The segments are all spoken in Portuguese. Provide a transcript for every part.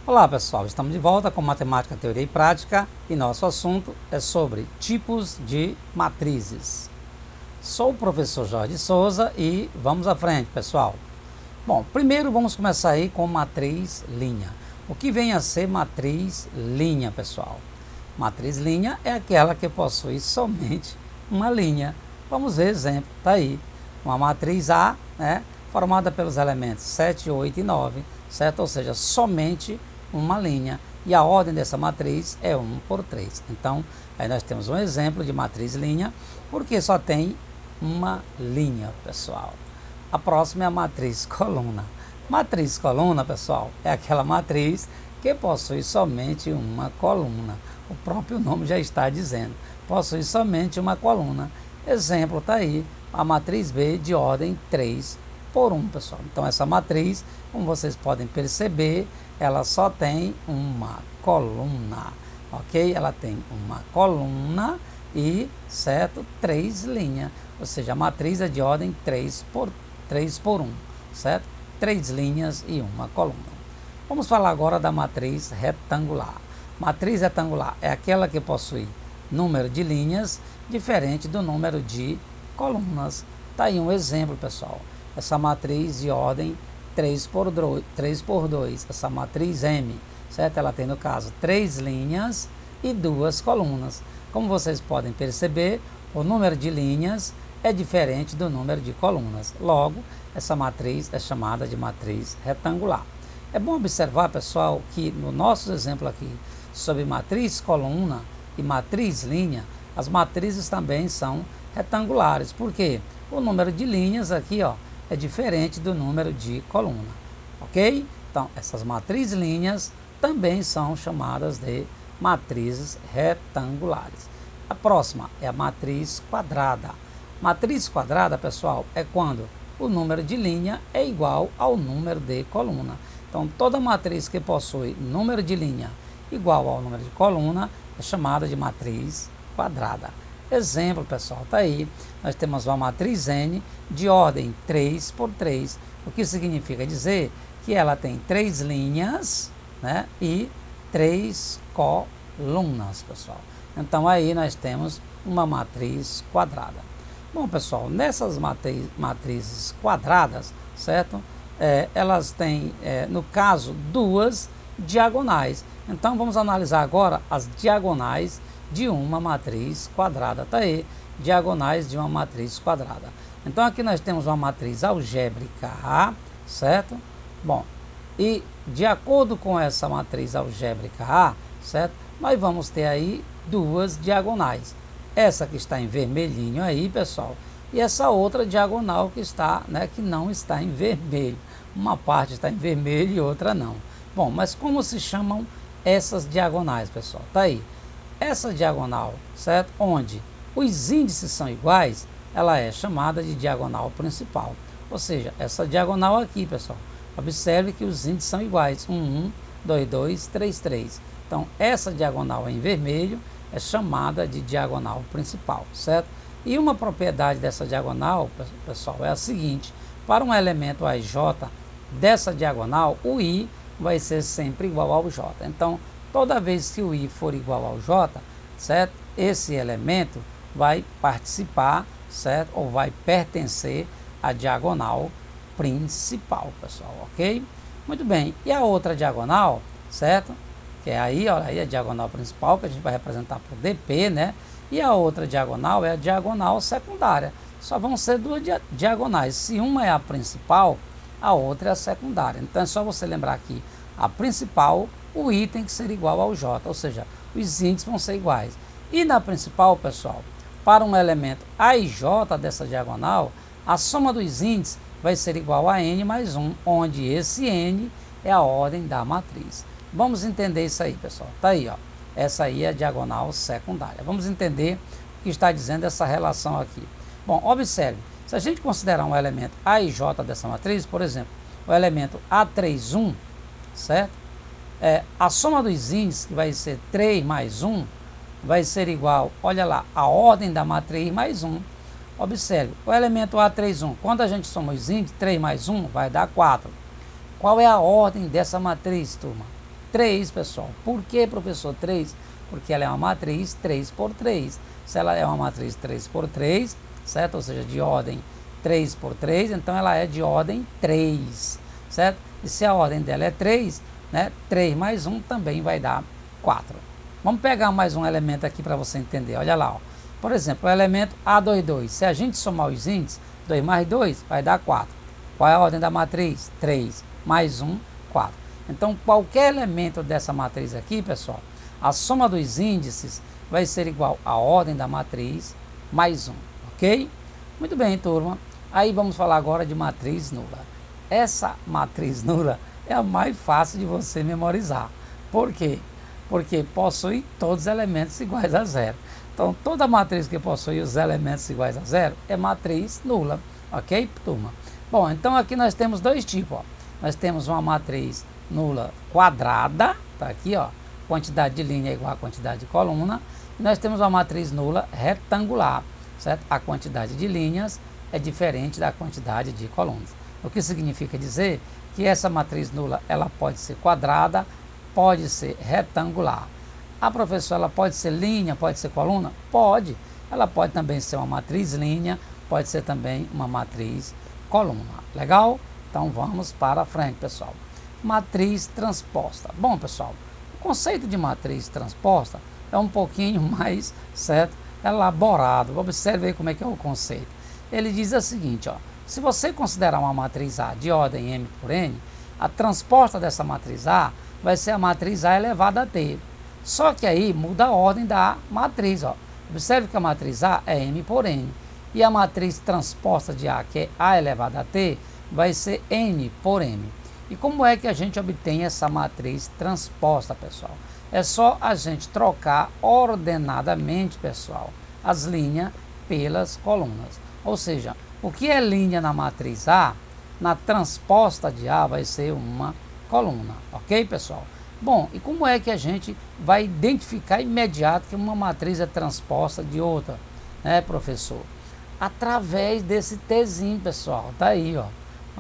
Olá pessoal, estamos de volta com Matemática, Teoria e Prática e nosso assunto é sobre tipos de matrizes. Sou o professor Jorge Souza e vamos à frente, pessoal. Bom, primeiro vamos começar aí com matriz linha. O que vem a ser matriz linha, pessoal? Matriz linha é aquela que possui somente uma linha. Vamos ver exemplo, tá aí. Uma matriz A, né, formada pelos elementos 7, 8 e 9, certo? Ou seja, somente uma linha, e a ordem dessa matriz é 1 por 3. Então, aí nós temos um exemplo de matriz linha, porque só tem uma linha, pessoal. A próxima é a matriz coluna. Matriz coluna, pessoal, é aquela matriz que possui somente uma coluna. O próprio nome já está dizendo, possui somente uma coluna. Exemplo está aí, a matriz B de ordem 3 por 1, pessoal. Então, essa matriz, como vocês podem perceber, ela só tem uma coluna, ok? Ela tem uma coluna e, certo, 3 linhas, ou seja, a matriz é de ordem 3 por 1, certo? 3 linhas e uma coluna. Vamos falar agora da matriz retangular. Matriz retangular é aquela que possui número de linhas diferente do número de colunas. Tá aí um exemplo, pessoal. Essa matriz de ordem 3 por 2, essa matriz M, certo? Ela tem, no caso, 3 linhas e 2 colunas. Como vocês podem perceber, o número de linhas é diferente do número de colunas. Logo, essa matriz é chamada de matriz retangular. É bom observar, pessoal, que no nosso exemplo aqui, sobre matriz coluna e matriz linha, as matrizes também são retangulares. Por quê? O número de linhas aqui, ó, é diferente do número de coluna, ok? Então, essas matrizes linhas também são chamadas de matrizes retangulares. A próxima é a matriz quadrada. Matriz quadrada, pessoal, é quando o número de linha é igual ao número de coluna. Então, toda matriz que possui número de linha igual ao número de coluna é chamada de matriz quadrada. Exemplo, pessoal, está aí. Nós temos uma matriz N de ordem 3 por 3, o que significa dizer que ela tem 3 linhas, né, e 3 colunas, pessoal. Então, aí nós temos uma matriz quadrada. Bom, pessoal, nessas matrizes quadradas, certo? Elas têm, no caso, duas diagonais. Então, vamos analisar agora as diagonais de uma matriz quadrada. Tá aí, diagonais de uma matriz quadrada. Então, aqui nós temos uma matriz algébrica A, certo? Bom, e de acordo com essa matriz algébrica A, certo? Nós vamos ter aí duas diagonais. Essa que está em vermelhinho aí, pessoal, e essa outra diagonal que está, né, que não está em vermelho. Uma parte está em vermelho e outra não. Bom, mas como se chamam essas diagonais, pessoal? Tá aí. Essa diagonal, certo? Onde os índices são iguais, ela é chamada de diagonal principal. Ou seja, essa diagonal aqui, pessoal, observe que os índices são iguais. 1, 1, 2, 2, 3, 3. Então, essa diagonal em vermelho é chamada de diagonal principal, certo? E uma propriedade dessa diagonal, pessoal, é a seguinte. Para um elemento AJ dessa diagonal, o I vai ser sempre igual ao J. Então, toda vez que o I for igual ao J, certo? Esse elemento vai participar, certo? Ou vai pertencer à diagonal principal, pessoal, ok? Muito bem. E a outra diagonal, certo? Que é aí, olha aí, a diagonal principal, que a gente vai representar por DP, né? E a outra diagonal é a diagonal secundária. Só vão ser duas diagonais. Se uma é a principal, a outra é a secundária. Então, é só você lembrar que a principal, o I tem que ser igual ao J, ou seja, os índices vão ser iguais. E na principal, pessoal, para um elemento A e J dessa diagonal, a soma dos índices vai ser igual a N mais 1, onde esse N é a ordem da matriz. Vamos entender isso aí, pessoal. Tá aí, ó. Essa aí é a diagonal secundária. Vamos entender o que está dizendo essa relação aqui. Bom, observe, se a gente considerar um elemento A e J dessa matriz, por exemplo, o elemento A31, certo? A soma dos índices, que vai ser 3 mais 1, vai ser igual, olha lá, a ordem da matriz mais 1. Observe, o elemento A31, quando a gente soma os índices, 3 mais 1 vai dar 4. Qual é a ordem dessa matriz, turma? 3, pessoal. Por que, professor, 3? Porque ela é uma matriz 3 por 3. Se ela é uma matriz 3 por 3, certo? Ou seja, de ordem 3 por 3, então ela é de ordem 3, certo? E se a ordem dela é 3, né? 3 mais 1 também vai dar 4. Vamos pegar mais um elemento aqui para você entender. Olha lá, ó. Por exemplo, o elemento A22. Se a gente somar os índices, 2 mais 2 vai dar 4. Qual é a ordem da matriz? 3 mais 1, 4. Então, qualquer elemento dessa matriz aqui, pessoal, a soma dos índices vai ser igual à ordem da matriz mais 1, ok? Muito bem, turma. Aí vamos falar agora de matriz nula. Essa matriz nula é a mais fácil de você memorizar. Por quê? Porque possui todos os elementos iguais a zero. Então, toda matriz que possui os elementos iguais a zero é matriz nula, ok, turma? Bom, então aqui nós temos dois tipos, ó. Nós temos uma matriz nula quadrada, tá aqui, ó, quantidade de linha é igual à quantidade de coluna, e nós temos uma matriz nula retangular, certo? A quantidade de linhas é diferente da quantidade de colunas. O que significa dizer que essa matriz nula, ela pode ser quadrada, pode ser retangular. A professora, ela pode ser linha, pode ser coluna? Pode. Ela pode também ser uma matriz linha, pode ser também uma matriz coluna. Legal? Então vamos para frente, pessoal. Matriz transposta. Bom, pessoal, o conceito de matriz transposta é um pouquinho mais, certo, elaborado. Observe aí como é que é o conceito. Ele diz o seguinte, ó, se você considerar uma matriz A de ordem M por N, a transposta dessa matriz A vai ser a matriz A elevada a T. Só que aí muda a ordem da matriz, ó. Observe que a matriz A é M por N. E a matriz transposta de A, que é A elevado a T, vai ser N por M. E como é que a gente obtém essa matriz transposta, pessoal? É só a gente trocar ordenadamente, pessoal, as linhas pelas colunas. Ou seja, o que é linha na matriz A, na transposta de A vai ser uma coluna. Ok, pessoal? Bom, e como é que a gente vai identificar imediato que uma matriz é transposta de outra, né, professor? Através desse Tzinho, pessoal, tá aí, ó,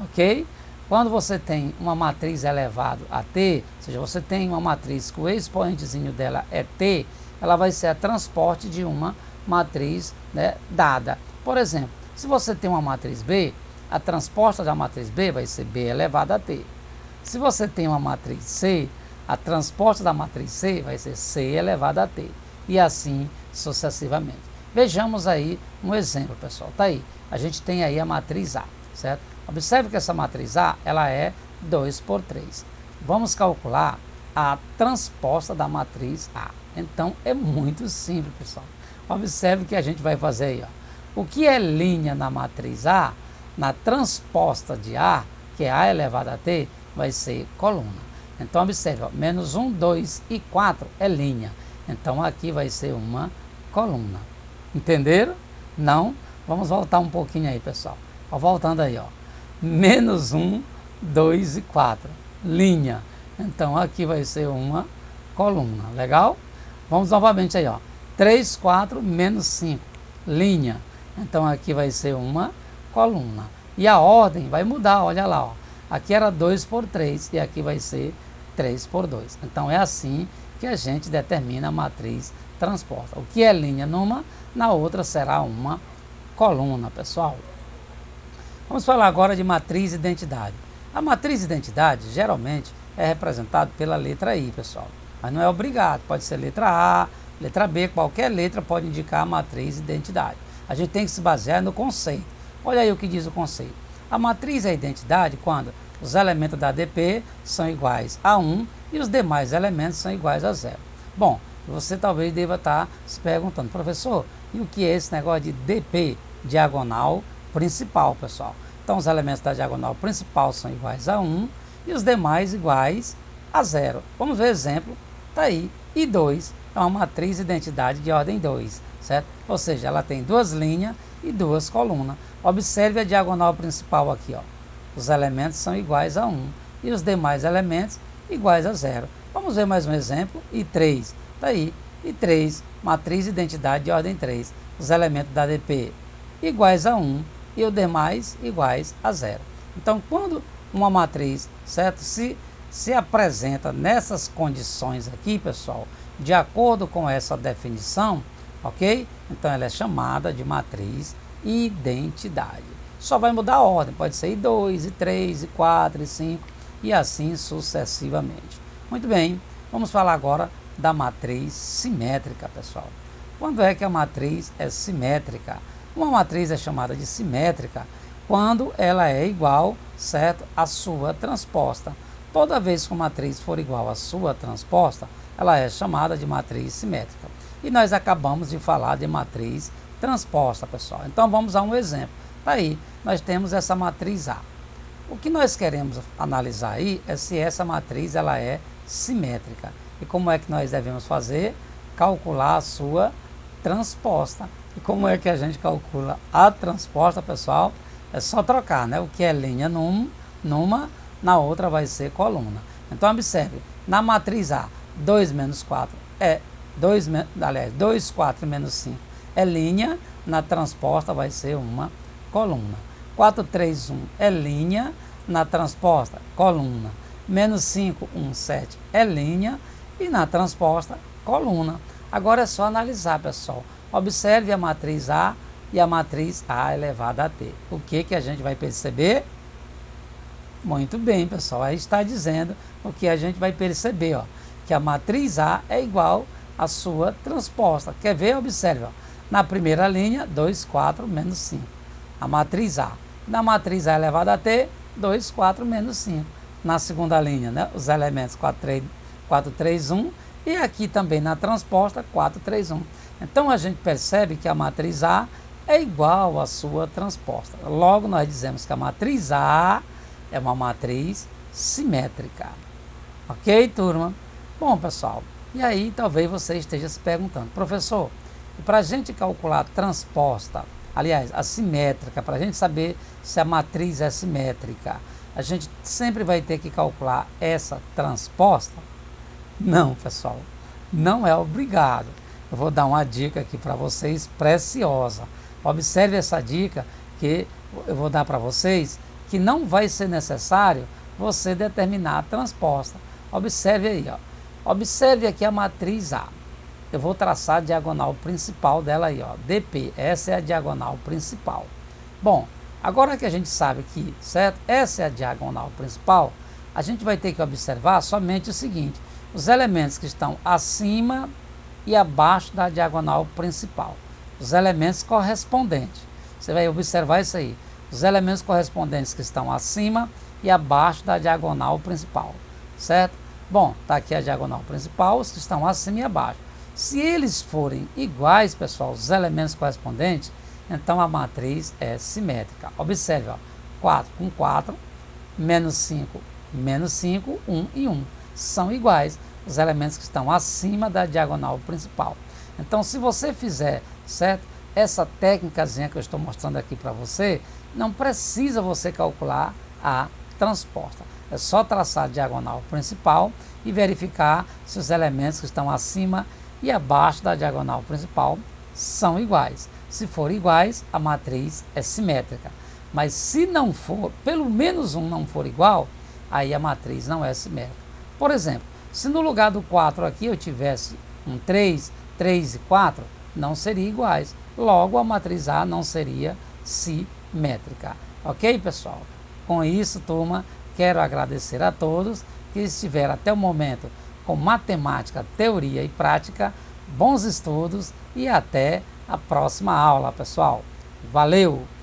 ok? Quando você tem uma matriz elevado a T, ou seja, você tem uma matriz que o expoentezinho dela é T, ela vai ser a transporte de uma matriz, né, dada. Por exemplo, se você tem uma matriz B, a transposta da matriz B vai ser B elevado a T. Se você tem uma matriz C, a transposta da matriz C vai ser C elevado a T. E assim sucessivamente. Vejamos aí um exemplo, pessoal. Tá aí. A gente tem aí a matriz A, certo? Observe que essa matriz A, ela é 2 por 3. Vamos calcular a transposta da matriz A. Então, é muito simples, pessoal. Observe que a gente vai fazer aí, ó. O que é linha na matriz A, na transposta de A, que é A elevado a T, vai ser coluna. Então, observe, ó, menos 1, 2 e 4 é linha. Então, aqui vai ser uma coluna. Entenderam? Não? Vamos voltar um pouquinho aí, pessoal. Ó, voltando aí, ó. Menos 1, 2 e 4. Linha. Então, aqui vai ser uma coluna. Legal? Vamos novamente aí, ó. 3, 4, menos 5. Linha. Então, aqui vai ser uma coluna. E a ordem vai mudar, olha lá, ó. Aqui era 2 por 3 e aqui vai ser 3 por 2. Então, é assim que a gente determina a matriz transposta. O que é linha numa, na outra será uma coluna, pessoal. Vamos falar agora de matriz identidade. A matriz identidade, geralmente, é representada pela letra I, pessoal. Mas não é obrigado, pode ser letra A, letra B, qualquer letra pode indicar a matriz identidade. A gente tem que se basear no conceito. Olha aí o que diz o conceito. A matriz é a identidade quando os elementos da DP são iguais a 1 e os demais elementos são iguais a 0. Bom, você talvez deva estar se perguntando, professor, e o que é esse negócio de DP, diagonal principal, pessoal? Então, os elementos da diagonal principal são iguais a 1 e os demais iguais a 0. Vamos ver exemplo, está aí. I2 é uma matriz identidade de ordem 2, certo? Ou seja, ela tem duas linhas e duas colunas. Observe a diagonal principal aqui, ó. Os elementos são iguais a 1 e os demais elementos iguais a 0. Vamos ver mais um exemplo. I3, está aí. I3, matriz identidade de ordem 3. Os elementos da DP iguais a 1 e os demais iguais a 0. Então, quando uma matriz, certo, se se apresenta nessas condições aqui, pessoal, de acordo com essa definição, ok? Então ela é chamada de matriz identidade. Só vai mudar a ordem, pode ser I2, I3, I4, I5 e assim sucessivamente. Muito bem, vamos falar agora da matriz simétrica, pessoal. Quando é que a matriz é simétrica? Uma matriz é chamada de simétrica quando ela é igual, certo, à sua transposta. Toda vez que uma matriz for igual à sua transposta, ela é chamada de matriz simétrica. E nós acabamos de falar de matriz transposta, pessoal. Então vamos a um exemplo. Aí nós temos essa matriz A. O que nós queremos analisar aí é se essa matriz ela é simétrica. E como é que nós devemos fazer? Calcular a sua transposta. E como é que a gente calcula a transposta, pessoal? É só trocar, né? O que é linha numa, na outra vai ser coluna. Então observe, na matriz A, 2 menos 4 é 2, 4 menos 5 é linha, na transposta vai ser uma coluna. 4, 3, 1 é linha, na transposta, coluna. Menos 5, 1, 7 é linha e na transposta, coluna. Agora é só analisar, pessoal. Observe a matriz A e a matriz A elevada a T. O que a gente vai perceber? Muito bem, pessoal. Aí está dizendo o que a gente vai perceber, ó, que a matriz A é igual à sua transposta. Quer ver? Observe, ó. Na primeira linha, 2, 4, menos 5. A matriz A. Na matriz A elevada a T, 2, 4, menos 5. Na segunda linha, né, os elementos 4, 3, 1. E aqui também na transposta, 4, 3, 1. Então a gente percebe que a matriz A é igual à sua transposta. Logo nós dizemos que a matriz A é uma matriz simétrica. Ok, turma? Bom, pessoal, e aí talvez você esteja se perguntando, professor, para a gente calcular a transposta, aliás, a simétrica, para a gente saber se a matriz é simétrica, a gente sempre vai ter que calcular essa transposta? Não, pessoal, não é obrigado. Eu vou dar uma dica aqui para vocês preciosa. Observe essa dica que eu vou dar para vocês, que não vai ser necessário você determinar a transposta. Observe aí, ó. Observe aqui a matriz A. Eu vou traçar a diagonal principal dela aí, ó, DP. Essa é a diagonal principal. Bom, agora que a gente sabe que, certo? Essa é a diagonal principal, a gente vai ter que observar somente o seguinte: os elementos que estão acima e abaixo da diagonal principal. Os elementos correspondentes. Você vai observar isso aí. Os elementos correspondentes que estão acima e abaixo da diagonal principal. Certo? Bom, está aqui a diagonal principal, os que estão acima e abaixo. Se eles forem iguais, pessoal, os elementos correspondentes, então a matriz é simétrica. Observe, ó, 4 com 4, menos 5, 1 e 1. São iguais os elementos que estão acima da diagonal principal. Então, se você fizer, certo, essa técnicazinha que eu estou mostrando aqui para você, não precisa você calcular a transposta. É só traçar a diagonal principal e verificar se os elementos que estão acima e abaixo da diagonal principal são iguais. Se forem iguais, a matriz é simétrica. Mas se não for, pelo menos um não for igual, aí a matriz não é simétrica. Por exemplo, se no lugar do 4 aqui eu tivesse um 3, 3 e 4, não seriam iguais. Logo, a matriz A não seria simétrica. Ok, pessoal? Com isso, turma, quero agradecer a todos que estiveram até o momento com matemática, teoria e prática. Bons estudos e até a próxima aula, pessoal. Valeu!